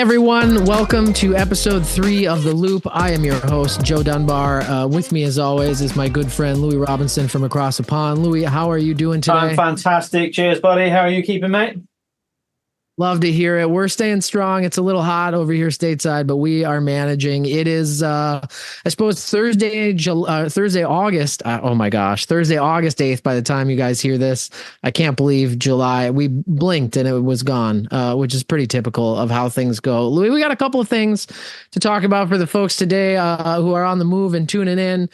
everyone, welcome to episode 3 of The Loop. I am your host, Joe Dunbar. With me, as always, is my good friend, Louis Robinson from across the pond. Louis, how are you doing today? I'm fantastic. Cheers, buddy. How are you keeping, mate? Love to hear it. We're staying strong. It's a little hot over here stateside, but we are managing. It is, I suppose, Thursday, August. Oh my gosh, Thursday, August 8th. By the time you guys hear this, I can't believe July. We blinked and it was gone, which is pretty typical of how things go. Louis, we got a couple of things to talk about for the folks today who are on the move and tuning in.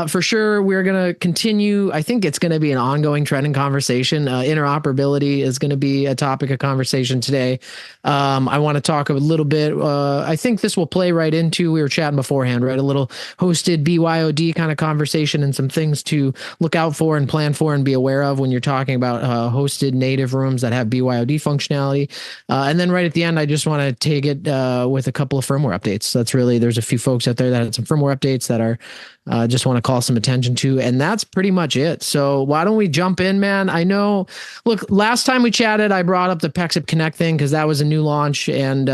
For sure, we're going to continue. I think it's going to be an ongoing trending conversation. Interoperability is going to be a topic of conversation today. I want to talk a little bit. I think this will play right into, we were chatting beforehand, right? A little hosted BYOD kind of conversation and some things to look out for and plan for and be aware of when you're talking about hosted native rooms that have BYOD functionality. And then right at the end, I just want to take it with a couple of firmware updates. That's really, there's a few folks out there that had some firmware updates that are just want to call some attention to, and that's pretty much it. So why don't we jump in, man? I know, look, last time we chatted, I brought up the Pexip Connect thing because that was a new launch and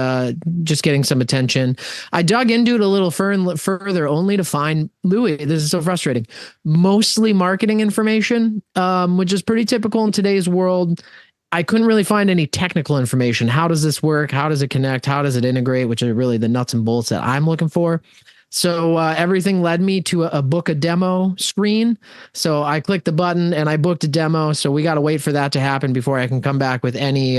just getting some attention. I dug into it a little further only to find, Louis, this is so frustrating, mostly marketing information, which is pretty typical in today's world. I couldn't really find any technical information. How does this work? How does it connect? How does it integrate? Which are really the nuts and bolts that I'm looking for. So everything led me to a book a demo screen. So I clicked the button and I booked a demo. So we got to wait for that to happen before I can come back with any,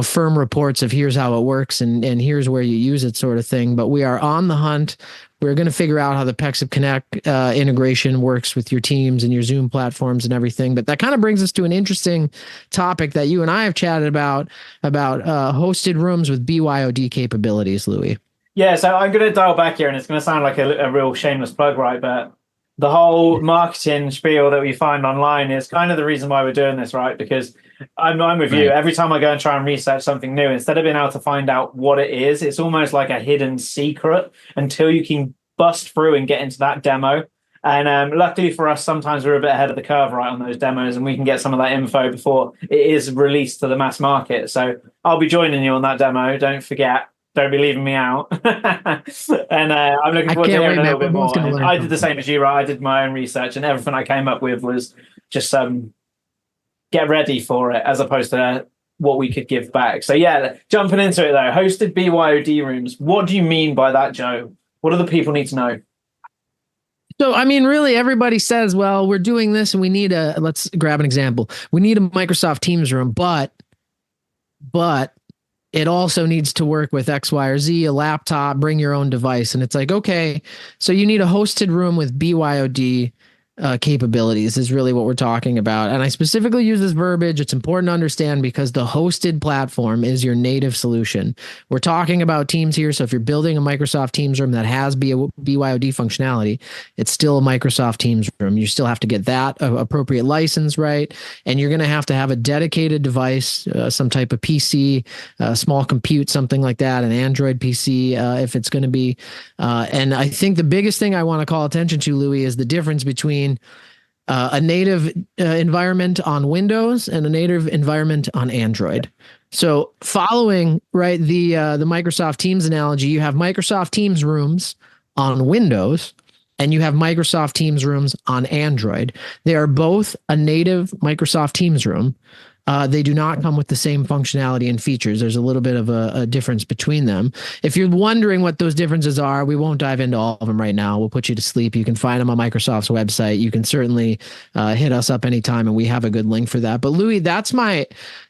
firm reports of here's how it works and here's where you use it sort of thing. But we are on the hunt. We're going to figure out how the Pexip Connect integration works with your Teams and your Zoom platforms and everything. But that kind of brings us to an interesting topic that you and I have chatted about hosted rooms with BYOD capabilities, Louis. Yeah, so I'm going to dial back here, and it's going to sound like a real shameless plug, right? But the whole marketing spiel that we find online is kind of the reason why we're doing this, right? Because I'm with you. Every time I go and try and research something new, instead of being able to find out what it is, it's almost like a hidden secret until you can bust through and get into that demo. And luckily for us, sometimes we're a bit ahead of the curve, right, on those demos, and we can get some of that info before it is released to the mass market. So I'll be joining you on that demo. Don't forget. Don't be leaving me out. And I'm looking forward to hearing a little bit more. I did the same as you, right? I did my own research, and everything I came up with was just get ready for it, as opposed to what we could give back. So yeah, jumping into it though, hosted BYOD rooms. What do you mean by that, Joe? What do the people need to know? So, I mean, really, everybody says, well, we're doing this and we need let's grab an example. We need a Microsoft Teams room, but it also needs to work with X, Y, or Z, a laptop, bring your own device. And it's like, okay, so you need a hosted room with BYOD capabilities is really what we're talking about. And I specifically use this verbiage. It's important to understand because the hosted platform is your native solution. We're talking about Teams here. So if you're building a Microsoft Teams room that has BYOD functionality, it's still a Microsoft Teams room. You still have to get that appropriate license, right? And you're going to have a dedicated device, some type of PC, small compute, something like that, an Android PC, if it's going to be. And I think the biggest thing I want to call attention to, Louis, is the difference between a native environment on Windows and a native environment on Android. So following the Microsoft Teams analogy, you have Microsoft Teams rooms on Windows and you have Microsoft Teams rooms on Android. They are both a native Microsoft Teams room. They do not come with the same functionality and features. There's a little bit of a difference between them. If you're wondering what those differences are, we won't dive into all of them right now. We'll put you to sleep. You can find them on Microsoft's website. You can certainly hit us up anytime, and we have a good link for that. But Louis, that's my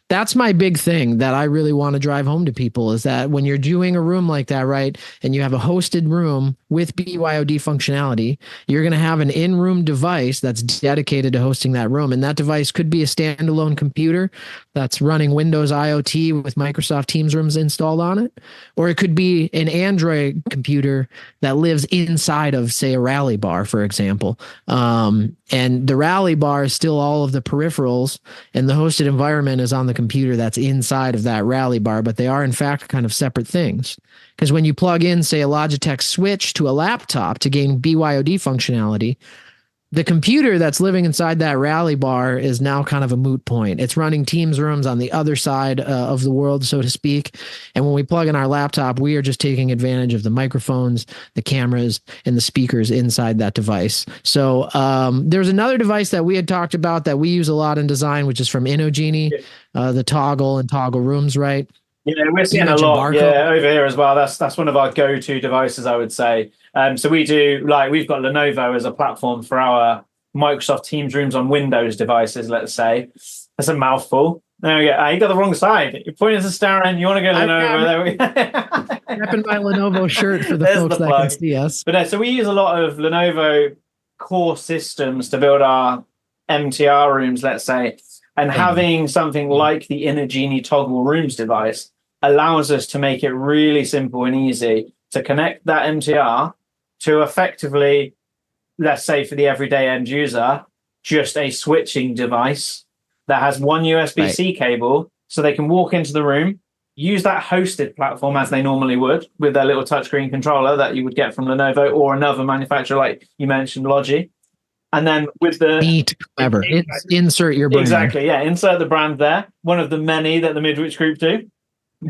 big thing that I really want to drive home to people is that when you're doing a room like that, right, and you have a hosted room with BYOD functionality, you're going to have an in-room device that's dedicated to hosting that room. And that device could be a standalone computer that's running Windows IoT with Microsoft Teams rooms installed on it, or it could be an Android computer that lives inside of, say, a Rally Bar, for example. And the Rally Bar is still all of the peripherals, and the hosted environment is on the computer that's inside of that Rally Bar, but they are in fact kind of separate things. Because when you plug in, say, a Logitech switch to a laptop to gain BYOD functionality, the computer that's living inside that rally bar is now kind of a moot point. It's running Teams rooms on the other side of the world, so to speak. And when we plug in our laptop, we are just taking advantage of the microphones, the cameras, and the speakers inside that device. So there's another device that we had talked about that we use a lot in design, which is from InnoGenie, the toggle and toggle rooms, right? Yeah, we're seeing a lot. Yeah, over here as well. That's one of our go-to devices, I would say. So we do, like, we've got Lenovo as a platform for our Microsoft Teams rooms on Windows devices, let's say. That's a mouthful. There we go. You got the wrong side. You're pointing to Starin. You want to go Lenovo. There we go. Wrapping my Lenovo shirt for the folks that can see us. But so we use a lot of Lenovo core systems to build our MTR rooms, let's say. And having something like the InnoGenie toggle rooms device allows us to make it really simple and easy to connect that MTR to effectively, let's say for the everyday end user, just a switching device that has one USB-C cable, so they can walk into the room, use that hosted platform as they normally would with their little touchscreen controller that you would get from Lenovo or another manufacturer like you mentioned, Logi. And then with the neat, clever. Insert your brand. Exactly, yeah. Insert the brand there. One of the many that the Midwich group do.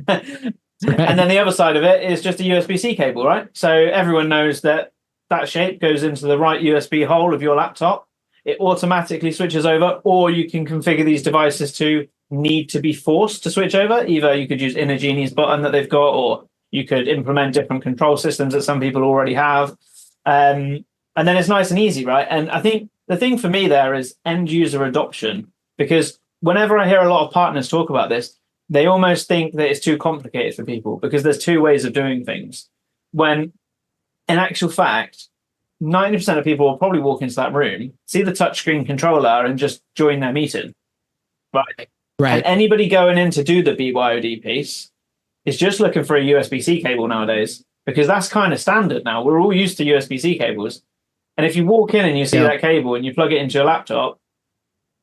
Right. And then the other side of it is just a USB-C cable, right? So everyone knows that that shape goes into the right USB hole of your laptop. It automatically switches over, or you can configure these devices to need to be forced to switch over. Either you could use InnoGenie's button that they've got, or you could implement different control systems that some people already have. And then it's nice and easy, right? And I think the thing for me there is end user adoption, because whenever I hear a lot of partners talk about this, they almost think that it's too complicated for people because there's two ways of doing things. When in actual fact, 90% of people will probably walk into that room, see the touchscreen controller and just join their meeting. Right. And anybody going in to do the BYOD piece is just looking for a USB-C cable nowadays, because that's kind of standard now. We're all used to USB-C cables. And if you walk in and you see that cable and you plug it into your laptop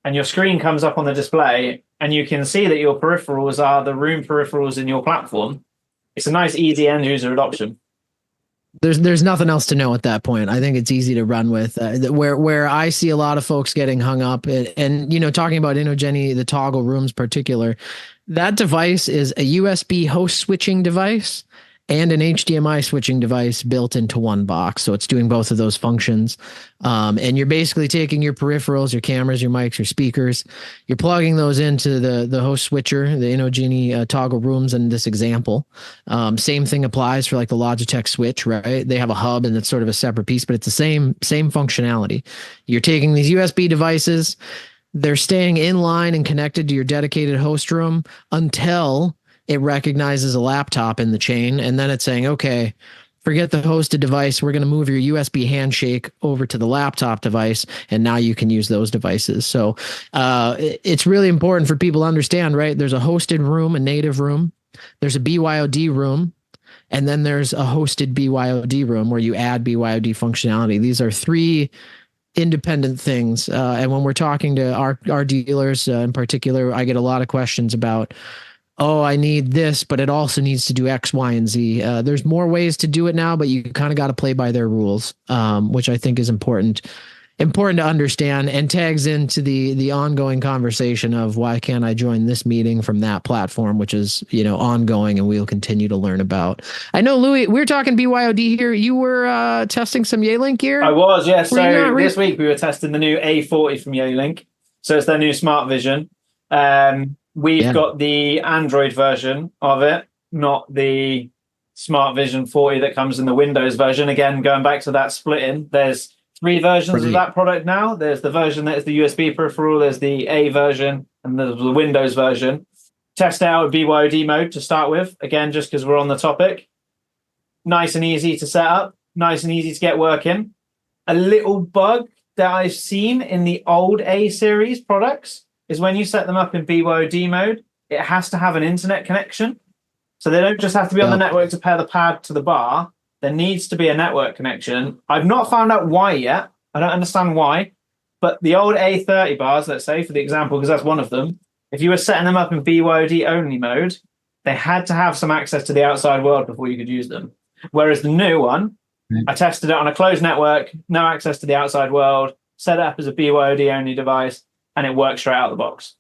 and your screen comes up on the display and you can see that your peripherals are the room peripherals in your platform, it's a nice, easy end user adoption. There's nothing else to know at that point. I think it's easy to run with. Where I see a lot of folks getting hung up, and you know, talking about InnoGenie, the toggle rooms particular, that device is a USB host switching device and an HDMI switching device built into one box. So it's doing both of those functions. And you're basically taking your peripherals, your cameras, your mics, your speakers, you're plugging those into the host switcher, the InnoGenie toggle rooms in this example. Same thing applies for like the Logitech switch, right? They have a hub and it's sort of a separate piece, but it's the same functionality. You're taking these USB devices, they're staying in line and connected to your dedicated host room until it recognizes a laptop in the chain, and then it's saying, okay, forget the hosted device. We're going to move your USB handshake over to the laptop device, and now you can use those devices. So it's really important for people to understand, right? There's a hosted room, a native room. There's a BYOD room, and then there's a hosted BYOD room where you add BYOD functionality. These are three independent things. And when we're talking to our dealers in particular, I get a lot of questions about, oh, I need this, but it also needs to do X, Y, and Z. There's more ways to do it now, but you kind of got to play by their rules, which I think is important to understand, and tags into the ongoing conversation of why can't I join this meeting from that platform, which is, you know, ongoing and we'll continue to learn about. I know, Louis, we're talking BYOD here. You were testing some Yealink gear? I was, yeah. So this week we were testing the new A40 from Yealink. So it's their new Smart Vision. We've got the Android version of it, not the Smart Vision 40 that comes in the Windows version. Again, going back to that splitting, there's 3 versions of that product now. There's the version that is the USB peripheral, there's the A version, and there's the Windows version. Test it out with BYOD mode to start with, again, just because we're on the topic. Nice and easy to set up, nice and easy to get working. A little bug that I've seen in the old A series products is when you set them up in BYOD mode, it has to have an internet connection. So they don't just have to be on the network to pair the pad to the bar. There needs to be a network connection. I've not found out why yet. I don't understand why. But the old A30 bars, let's say, for the example, because that's one of them, if you were setting them up in BYOD only mode, they had to have some access to the outside world before you could use them. Whereas the new one, I tested it on a closed network, no access to the outside world, set it up as a BYOD only device, and it works straight out of the box.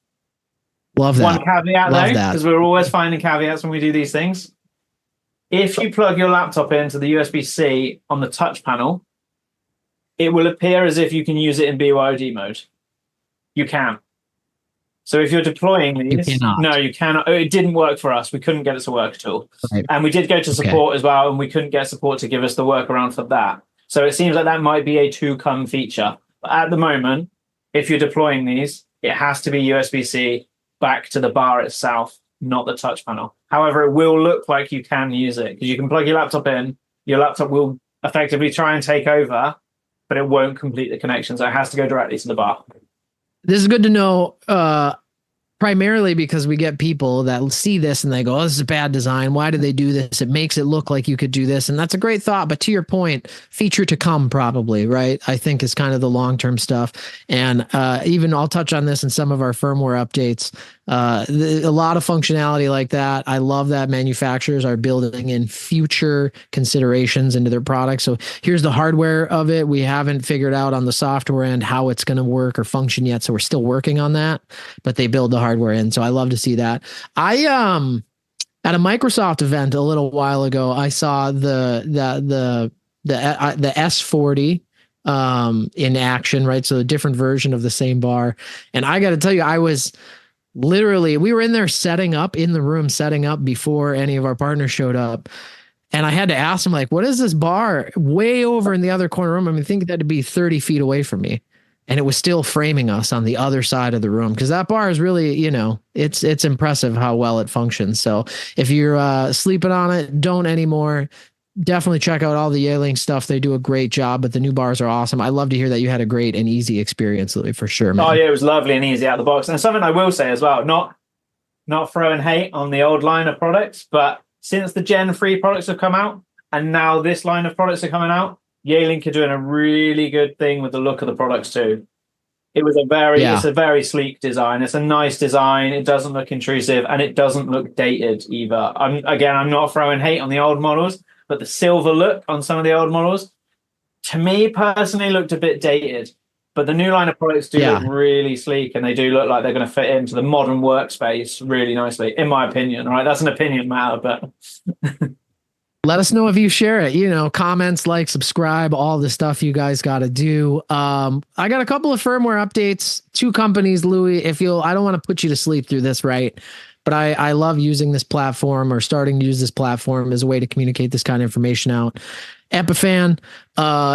Love that. One caveat Love though, that. because we're always finding caveats when we do these things. If you plug your laptop into the USB-C on the touch panel, it will appear as if you can use it in BYOD mode. You can. So if you're deploying these, no, you cannot. It didn't work for us. We couldn't get it to work at all. Right. And we did go to support as well, and we couldn't get support to give us the workaround for that. So it seems like that might be a to-come feature. But at the moment, if you're deploying these, it has to be USB-C back to the bar itself, not the touch panel. However, it will look like you can use it because you can plug your laptop in. Your laptop will effectively try and take over, but it won't complete the connection. So it has to go directly to the bar. This is good to know, primarily because we get people that see this and they go, oh, this is a bad design. Why did they do this? It makes it look like you could do this. And that's a great thought. But to your point, feature to come probably, right? I think is kind of the long-term stuff. And even I'll touch on this in some of our firmware updates. A lot of functionality like that. I love that manufacturers are building in future considerations into their products. So here's the hardware of it. We haven't figured out on the software end how it's going to work or function yet. So we're still working on that, but they build the hardware in. So I love to see that. I at a Microsoft event a little while ago, I saw the S40 in action, right? So a different version of the same bar. And I got to tell you, I was literally, we were in there setting up before any of our partners showed up. And I had to ask him, like, what is this bar way over in the other corner room? I mean, I think that to be 30 feet away from me. And it was still framing us on the other side of the room. Cause that bar is really, you know, it's impressive how well it functions. So if you're sleeping on it, don't anymore. Definitely check out all the Yearling stuff. They do a great job, but the new bars are awesome. I love to hear that you had a great and easy experience, Louis, for sure, man. Oh yeah, it was lovely and easy out of the box. And something I will say as well, not throwing hate on the old line of products, but since the Gen 3 products have come out, and now this line of products are coming out, Yearling are doing a really good thing with the look of the products too. It was it's a very sleek design. It's a nice design. It doesn't look intrusive and it doesn't look dated either. I'm not throwing hate on the old models, but the silver look on some of the old models, to me personally, looked a bit dated. But the new line of products do look really sleek, and they do look like they're going to fit into the modern workspace really nicely, in my opinion. Right, that's an opinion matter, but let us know if you share it. You know, comments, like, subscribe, all the stuff you guys got to do. I got a couple of firmware updates. 2 companies, Louis. I don't want to put you to sleep through this, right? But I love using this platform, or starting to use this platform as a way to communicate this kind of information out. Epiphan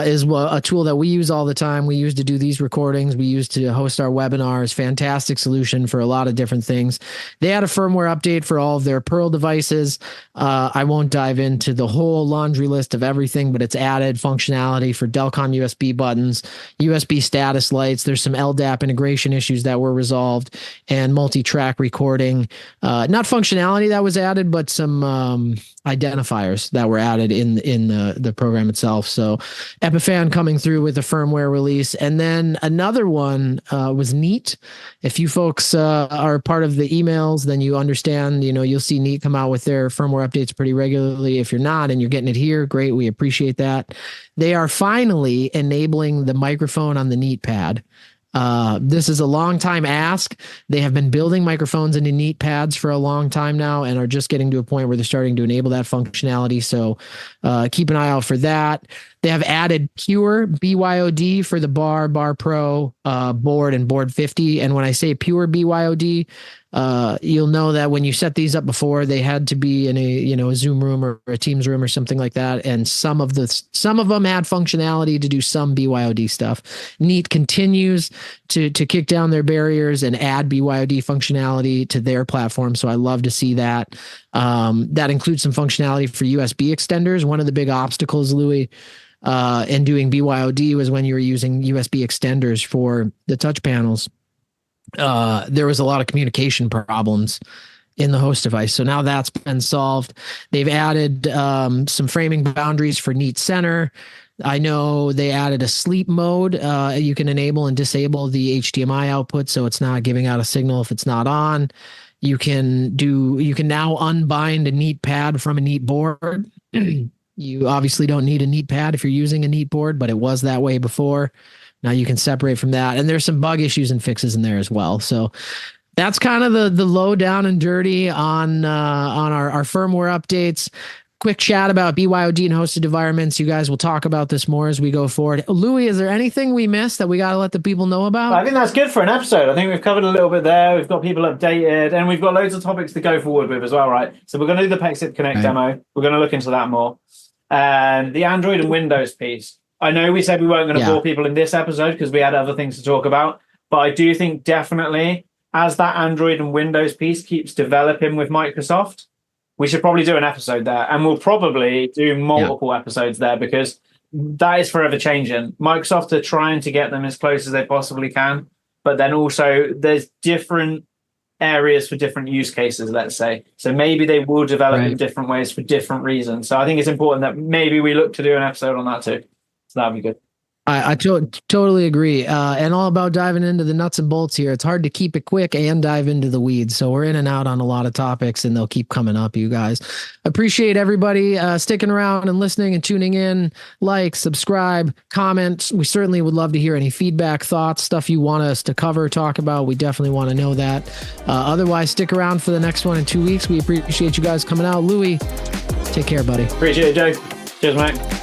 is a tool that we use all the time. We use to do these recordings. We use to host our webinars. Fantastic solution for a lot of different things. They had a firmware update for all of their Pearl devices. I won't dive into the whole laundry list of everything, but it's added functionality for Delcom USB buttons, USB status lights. There's some LDAP integration issues that were resolved, and multi-track recording. Not functionality that was added, but some identifiers that were added in the program itself. So Epiphan coming through with a firmware release. And then another one was Neat. If you folks are part of the emails, then you understand, you know, you'll see Neat come out with their firmware updates pretty regularly. If you're not and you're getting it here, great. We appreciate that. They are finally enabling the microphone on the Neat pad. This is a long time ask. They have been building microphones into Neat pads for a long time now, and are just getting to a point where they're starting to enable that functionality. So keep an eye out for that. They have added pure BYOD for the Bar Pro board and board 50. And when I say pure BYOD, you'll know that when you set these up before, they had to be in a Zoom room or a Teams room or something like that. And some of them had functionality to do some BYOD stuff. Neat continues to kick down their barriers and add BYOD functionality to their platform. So I love to see that. That includes some functionality for USB extenders. One of the big obstacles, Louis, in doing BYOD was when you were using USB extenders for the touch panels. There was a lot of communication problems in the host device. So now that's been solved. They've added some framing boundaries for Neat Center. I know they added a sleep mode. You can enable and disable the HDMI output, so it's not giving out a signal if it's not on. You can now unbind a Neat pad from a Neat board. You obviously don't need a Neat pad if you're using a Neat board, but it was that way before. you can separate from that. And there's some bug issues and fixes in there as well. So that's kind of the low down and dirty on our firmware updates. Quick chat about BYOD and hosted environments. You guys will talk about this more as we go forward. Louis, is there anything we missed that we got to let the people know about? I think that's good for an episode. I think we've covered a little bit there. We've got people updated, and we've got loads of topics to go forward with as well, right? So we're going to do the Pexip Connect demo. We're going to look into that more. And the Android and Windows piece. I know we said we weren't going to bore people in this episode because we had other things to talk about, but I do think definitely as that Android and Windows piece keeps developing with Microsoft, we should probably do an episode there, and we'll probably do multiple episodes there because that is forever changing. Microsoft are trying to get them as close as they possibly can, but then also there's different areas for different use cases, let's say. So maybe they will develop in different ways for different reasons. So I think it's important that maybe we look to do an episode on that too. So that'd be good. I totally agree. And all about diving into the nuts and bolts here. It's hard to keep it quick and dive into the weeds. So we're in and out on a lot of topics, and they'll keep coming up, you guys. Appreciate everybody sticking around and listening and tuning in. Like, subscribe, comment. We certainly would love to hear any feedback, thoughts, stuff you want us to cover, talk about. We definitely want to know that. Otherwise, stick around for the next one in 2 weeks. We appreciate you guys coming out. Louis, take care, buddy. Appreciate it, Joe. Cheers, mate.